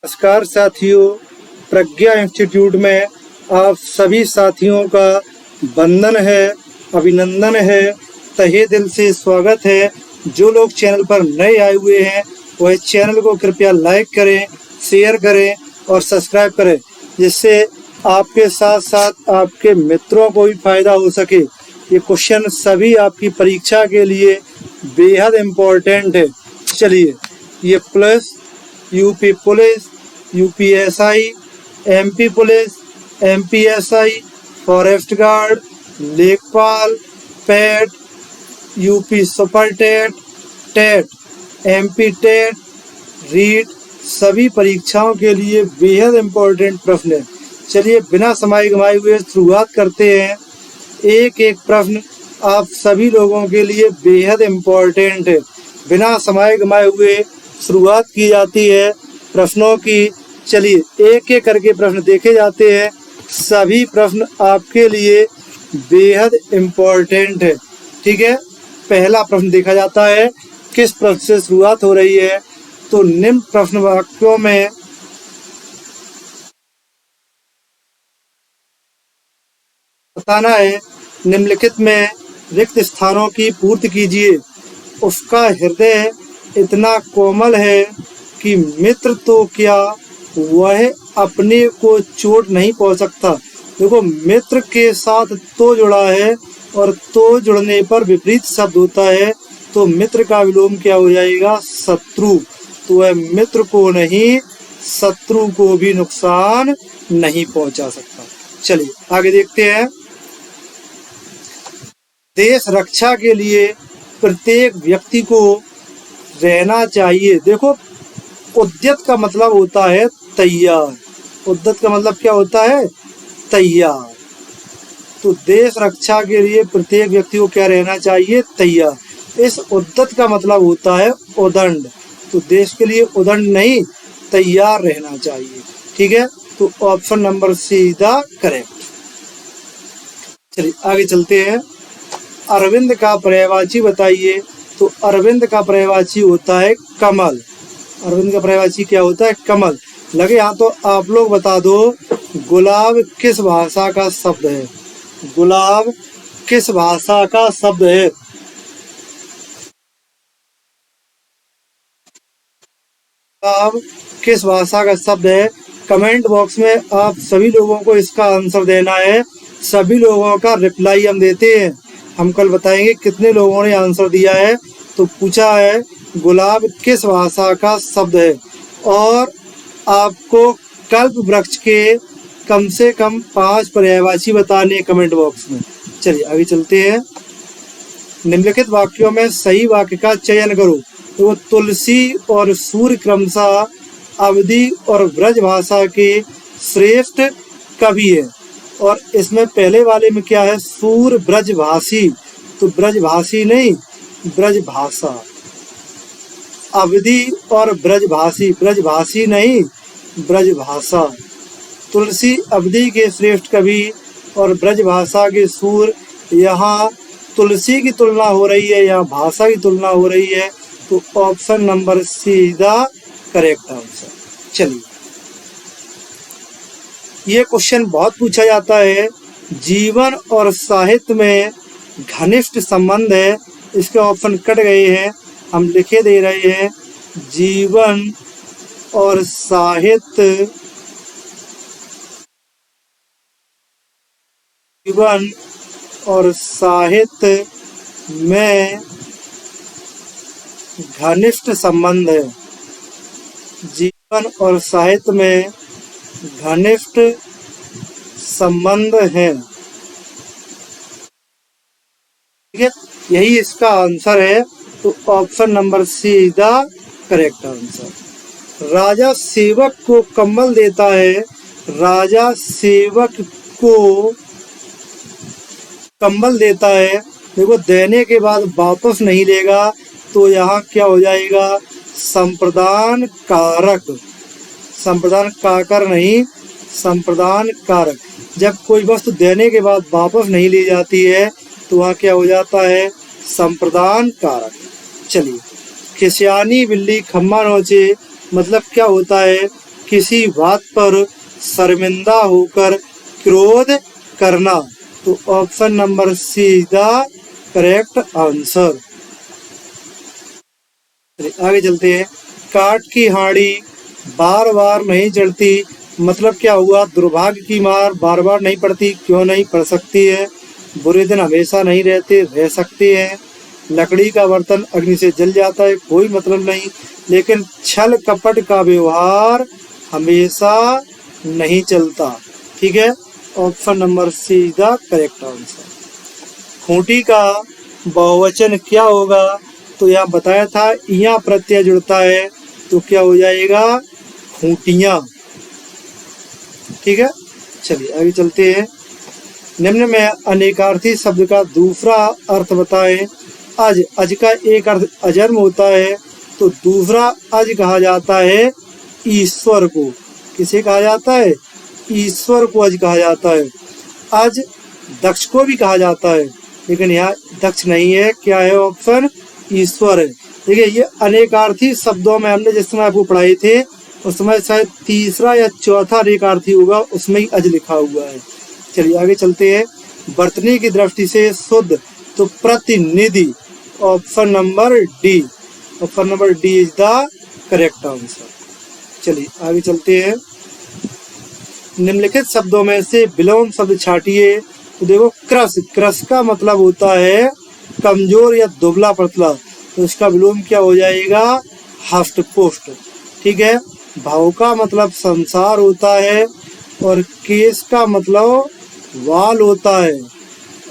नमस्कार साथियों, प्रज्ञा इंस्टीट्यूट में आप सभी साथियों का वंदन है, अभिनंदन है, तहे दिल से स्वागत है। जो लोग चैनल पर नए आए हुए हैं वह चैनल को कृपया लाइक करें, शेयर करें और सब्सक्राइब करें, जिससे आपके साथ साथ आपके मित्रों को भी फायदा हो सके। ये क्वेश्चन सभी आपकी परीक्षा के लिए बेहद इम्पोर्टेंट है। चलिए, ये plus UP police, UPSI, MP police, MPSI, forest guard, लेखपाल, PET, UP super TET, TET, MP TET, REET, सभी परीक्षाओं के लिए बेहद इम्पोर्टेंट प्रश्न है। चलिए, बिना समय गंवाए हुए शुरुआत करते हैं। एक एक प्रश्न आप सभी लोगों के लिए बेहद इम्पोर्टेंट है। बिना समय गंवाए हुए शुरुआत की जाती है प्रश्नों की। चलिए, एक एक करके प्रश्न देखे जाते हैं। सभी प्रश्न आपके लिए बेहद इम्पोर्टेंट है। ठीक है, पहला प्रश्न देखा जाता है। किस प्रश्न से शुरुआत हो रही है? तो निम्न प्रश्न वाक्यों में बताना है, निम्नलिखित में रिक्त स्थानों की पूर्ति कीजिए। उसका हृदय इतना कोमल है कि मित्र तो क्या वह अपने को चोट नहीं पहुंच सकता। देखो, मित्र के साथ तो जुड़ा है और तो जुड़ने पर विपरीत शब्द होता है, तो मित्र का विलोम क्या हो जाएगा? शत्रु। तो वह मित्र को नहीं, शत्रु को भी नुकसान नहीं पहुंचा सकता। चलिए आगे देखते हैं। देश रक्षा के लिए प्रत्येक व्यक्ति को रहना चाहिए। देखो, उद्यत का मतलब होता है तैयार। उद्यत का मतलब क्या होता है? तैयार। तो देश रक्षा के लिए प्रत्येक व्यक्ति को क्या रहना चाहिए? तैयार। इस उद्यत का मतलब होता है उदंड। तो देश के लिए उदंड नहीं, तैयार रहना चाहिए। ठीक है, तो option number C the correct. चलिए आगे चलते हैं। अरविंद का पर्यायवाची बताइए। तो अरविंद का पर्यायवाची होता है कमल। अरविंद का पर्यायवाची क्या होता है? कमल। लगे यहाँ तो आप लोग बता दो, गुलाब किस भाषा का शब्द है? गुलाब किस भाषा का शब्द है? गुलाब किस भाषा का शब्द है? कमेंट बॉक्स में आप सभी लोगों को इसका आंसर देना है। सभी लोगों का रिप्लाई हम देते हैं। हम कल बताएंगे कितने लोगों ने आंसर दिया है। तो पूछा है गुलाब किस भाषा का शब्द है, और आपको कल्प वृक्ष के कम से कम 5 पर्यायवाची बताने कमेंट बॉक्स में। चलिए आगे चलते हैं। निम्नलिखित वाक्यों में सही वाक्य का चयन करो। तो तुलसी और सूर्य क्रमशः अवधी और ब्रज भाषा के श्रेष्ठ कवि है। और इसमें पहले वाले में क्या है? सूर ब्रजभाषी। तो ब्रजभाषी नहीं, ब्रजभाषा। अवधि और ब्रजभाषी, ब्रजभाषी नहीं, ब्रजभाषा। तुलसी अवधि के श्रेष्ठ कवि और ब्रजभाषा के सूर। यहाँ तुलसी की तुलना हो रही है, यहाँ भाषा की तुलना हो रही है। तो option number C the correct answer. चलिए, ये क्वेश्चन बहुत पूछा जाता है। जीवन और साहित्य में घनिष्ठ संबंध है। इसके ऑप्शन कट गए हैं, हम लिखे दे रहे हैं। जीवन और साहित्य, जीवन और साहित्य में घनिष्ठ संबंध है। जीवन और साहित्य में घनिष्ठ संबंध है। ठीक है, यही इसका आंसर है। तो option number C the correct answer. राजा सेवक को कंबल देता है। राजा सेवक को कंबल देता है। देखो, देने के बाद वापस नहीं लेगा, तो यहाँ क्या हो जाएगा? संप्रदान कारक। संप्रदान काकर नहीं, संप्रदान कारक। जब कोई वस्तु देने के बाद वापस नहीं ली जाती है तो वहाँ क्या हो जाता है? संप्रदान कारक। चलिए, खिसियानी बिल्ली खम्मा नोचे मतलब क्या होता है किसी बात पर शर्मिंदा होकर क्रोध करना। तो option number C is the correct answer. आगे चलते हैं। काठ की हांडी बार बार नहीं चढ़ती, मतलब क्या हुआ? दुर्भाग्य की मार बार बार नहीं पड़ती, क्यों नहीं पड़ सकती है? बुरे दिन हमेशा नहीं रहते, रह सकते हैं। लकड़ी का बर्तन अग्नि से जल जाता है, कोई मतलब नहीं। लेकिन छल कपट का व्यवहार हमेशा नहीं चलता। ठीक है, option number C is the correct answer. खूंटी का बहुवचन क्या होगा? तो यहाँ बताया था इया प्रत्यय जुड़ता है, तो क्या हो जाएगा? खूंटियां। ठीक है, चलिए आगे चलते हैं। निम्न में अनेकार्थी शब्द का दूसरा अर्थ बताएं। अज का एक अर्थ अजन्म होता है, तो दूसरा अज कहा जाता है ईश्वर को। किसे कहा जाता है? ईश्वर को अज कहा जाता है। अज दक्ष को भी कहा जाता है, लेकिन यहाँ दक्ष नहीं है। क्या है ऑप्शन? ईश्वर है। देखिए, ये अनेकार्थी शब्दों में हमने जिस समय आपको पढ़ाए थे, उस समय शायद तीसरा या चौथा अनेकार्थी होगा, उसमें ही अज लिखा हुआ है। चलिए आगे चलते हैं। वर्तनी की दृष्टि से शुद्ध, तो प्रतिनिधि। Option number D. Option number D is the correct answer. चलिए आगे चलते हैं। निम्नलिखित शब्दों में से विलोम शब्द छाटिए। तो देखो, क्रस। क्रस का मतलब होता है कमजोर या दुबला पतला, तो इसका विलोम क्या हो जाएगा? हष्ट पुष्ट। ठीक है। भाव का मतलब संसार होता है, और केस का मतलब वाल होता है,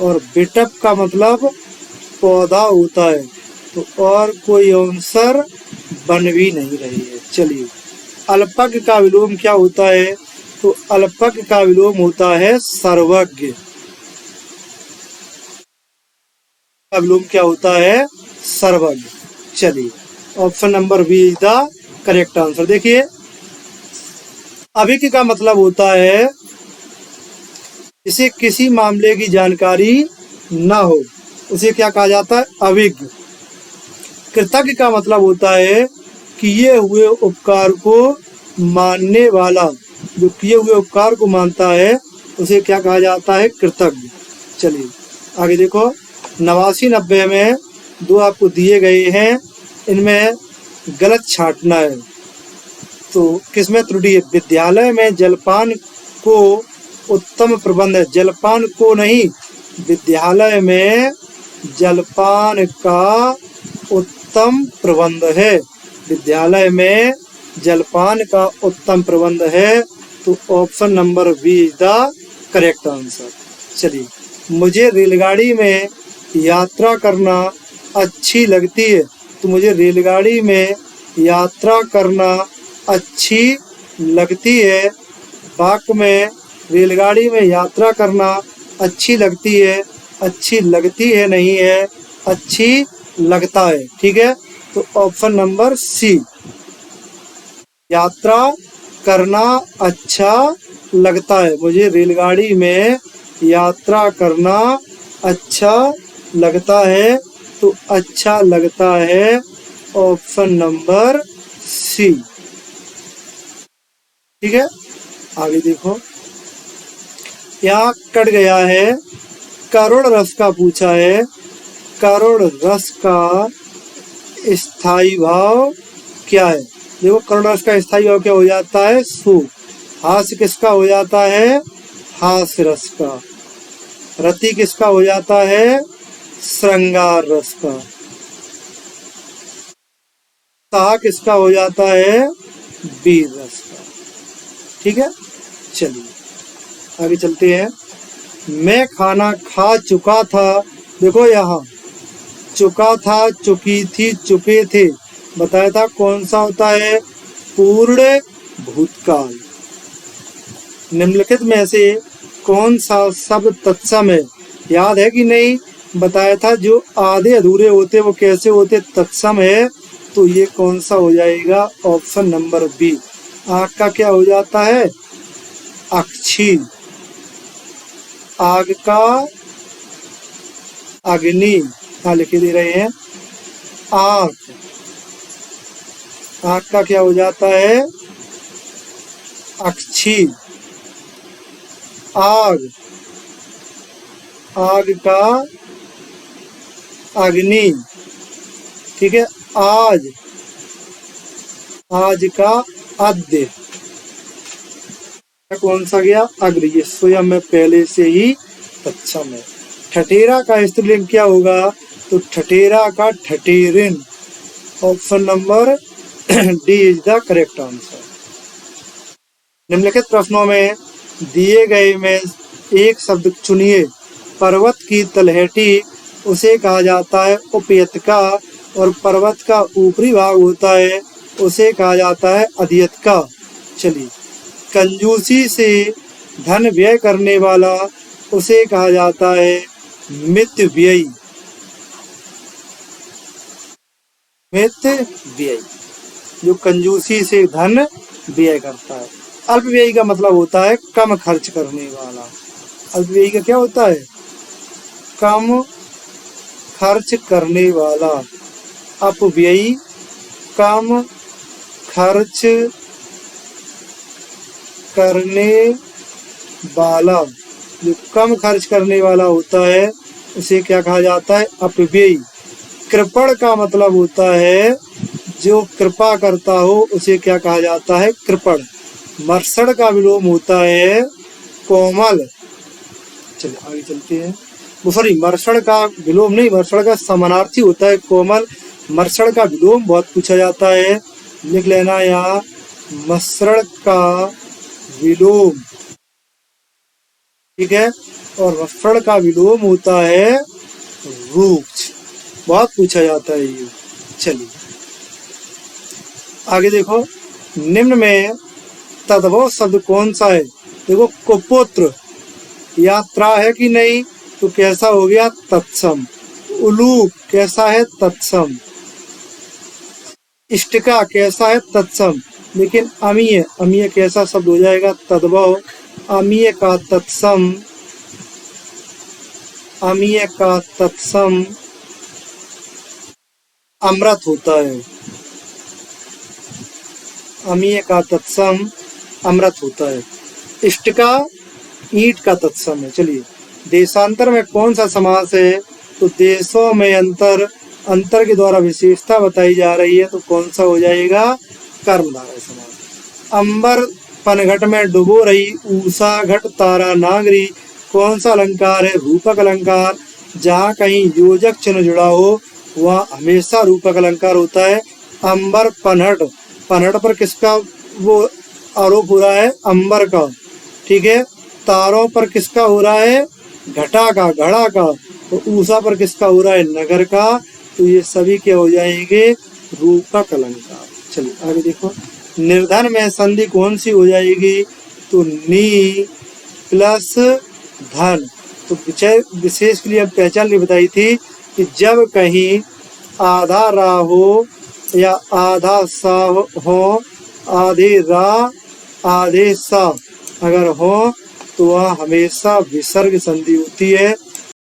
और बिटप का मतलब पौधा होता है। तो और कोई आंसर बन भी नहीं रही है। चलिए, अल्पज्ञ का विलोम क्या होता है? तो अल्पज्ञ का विलोम होता है सर्वज्ञ। का विलोम क्या होता है? सर्वज्ञ। चलिए, option number B is the correct answer. देखिए, अभिज्ञ का मतलब होता है इसे किसी मामले की जानकारी न हो, उसे क्या कहा जाता है? अभिज्ञ। कृतज्ञ का मतलब होता है किए हुए उपकार को मानने वाला। जो किए हुए उपकार को मानता है, उसे क्या कहा जाता है? कृतज्ञ। चलिए आगे देखो। 89 90 में दो आपको दिए गए हैं, इनमें गलत छांटना है। तो किसमें त्रुटि है? विद्यालय में जलपान को उत्तम प्रबंध है। जलपान को नहीं, विद्यालय में जलपान का उत्तम प्रबंध है। विद्यालय में जलपान का उत्तम प्रबंध है। तो option number B is the correct answer. चलिए, मुझे रेलगाड़ी में यात्रा करना अच्छी लगती है। तो मुझे रेलगाड़ी में यात्रा करना अच्छी लगती है। वाक्य में रेलगाड़ी में यात्रा करना अच्छी लगती है, अच्छी लगती है नहीं है, अच्छी लगता है। ठीक है, तो ऑप्शन नंबर सी, यात्रा करना अच्छा लगता है। मुझे रेलगाड़ी में यात्रा करना अच्छा लगता है, तो अच्छा लगता है ऑप्शन नंबर सी। ठीक है, आगे देखो। यहाँ कट गया है, करुण रस का पूछा है। करुण रस का स्थायी भाव क्या है? देखो, करुण रस का स्थायी भाव क्या हो जाता है? सु। हास्य किसका हो जाता है? हास्य रस का। रति किसका हो जाता है? श्रृंगार रस का। साह किसका हो जाता है? वीर रस का। ठीक है, चलिए आगे चलते हैं। मैं खाना खा चुका था। देखो, यहाँ चुका था, चुकी थी, चुके थे, बताया था कौन सा होता है? पूर्ण भूतकाल। निम्नलिखित में से कौन सा शब्द तत्सम है? याद है कि नहीं? बताया था जो आधे अधूरे होते वो कैसे होते? तत्सम है। तो ये कौन सा हो जाएगा? Option number B. आग का क्या हो जाता है? अक्षी। आग का अग्नि। यहाँ लिखे दे रहे हैं आग। आग का क्या हो जाता है? अक्षी, आग, आग का अग्नि, ठीक है। आज, आज का अद्य, कौन सा गया? अग्र। ये स्वयं में पहले से ही तत्सम है। ठठेरा का स्त्रीलिंग क्या होगा? तो ठठेरा का ठठेरिन। Option number D is the correct answer. निम्नलिखित प्रश्नों में दिए गए में एक शब्द चुनिए। पर्वत की तलहटी उसे कहा जाता है उपयतका, और पर्वत का ऊपरी भाग होता है उसे कहा जाता है अधीयतका। चलिए, कंजूसी से धन व्यय करने वाला उसे कहा जाता है मितव्ययी। मितव्ययी, जो कंजूसी से धन व्यय करता है। अल्पव्ययी का मतलब होता है कम खर्च करने वाला। अल्पव्ययी का क्या होता है? कम खर्च करने वाला। अपव्ययी कम खर्च करने वाला। जो कम खर्च करने वाला होता है उसे क्या कहा जाता है? अपव्ययी। कृपण का मतलब होता है जो कृपा करता हो उसे क्या कहा जाता है? कृपण। मर्सण का विलोम होता है कोमल। चलिए आगे चलते हैं। वो सॉरी, मर्सण का विलोम नहीं, मर्सण का समानार्थी होता है कोमल। मर्सण का विलोम बहुत पूछा जाता है, लिख लेना यहाँ, मर्सण का विलोम, ठीक है। और मर्सण का विलोम होता है रूक्ष, बहुत पूछा जाता है ये। चलिए आगे देखो, निम्न में तद्भव शब्द कौन सा है? देखो, कुपुत्र, यात्रा है कि नहीं? तो कैसा हो गया? तत्सम। उलूक कैसा है? तत्सम। इष्टिका कैसा है? तत्सम। लेकिन अमीय, अमीय कैसा शब्द हो जाएगा? तद्भव। अमीय का तत्सम, अमीय का तत्सम अमृत होता है। अमीय का तत्सम अमृत होता है। इष्टिका ईंट का तत्सम है। चलिए, देशांतर में कौन सा समास है? तो देशों में अंतर, अंतर के द्वारा विशेषता बताई जा रही है, तो कौन सा हो जाएगा? कर्मधारय समास। अंबर पनघट में डुबो रही ऊषा घट तारा नागरी, कौन सा अलंकार है? रूपक अलंकार। जहाँ कहीं योजक चिन्ह जुड़ा हो वहाँ हमेशा रूपक अलंकार होता है। अंबर पनहट, पनहट पर किसका वो आरोप हो रहा है? अंबर का, ठीक है। तारों पर किसका हो रहा है? घटा का, घड़ा का। तो ऊषा पर किसका हो रहा है? नगर का। तो ये सभी क्या हो जाएंगे? रूपक अलंकार। चलिए आगे देखो, निर्धन में संधि कौन सी हो जाएगी? तो नी प्लस धन। तो विशेष के लिए अब पहचान नहीं बताई थी कि जब कहीं आधा रा हो या आधा सा हो, आधे रा आधे सा अगर हो तो वह हमेशा विसर्ग संधि होती है।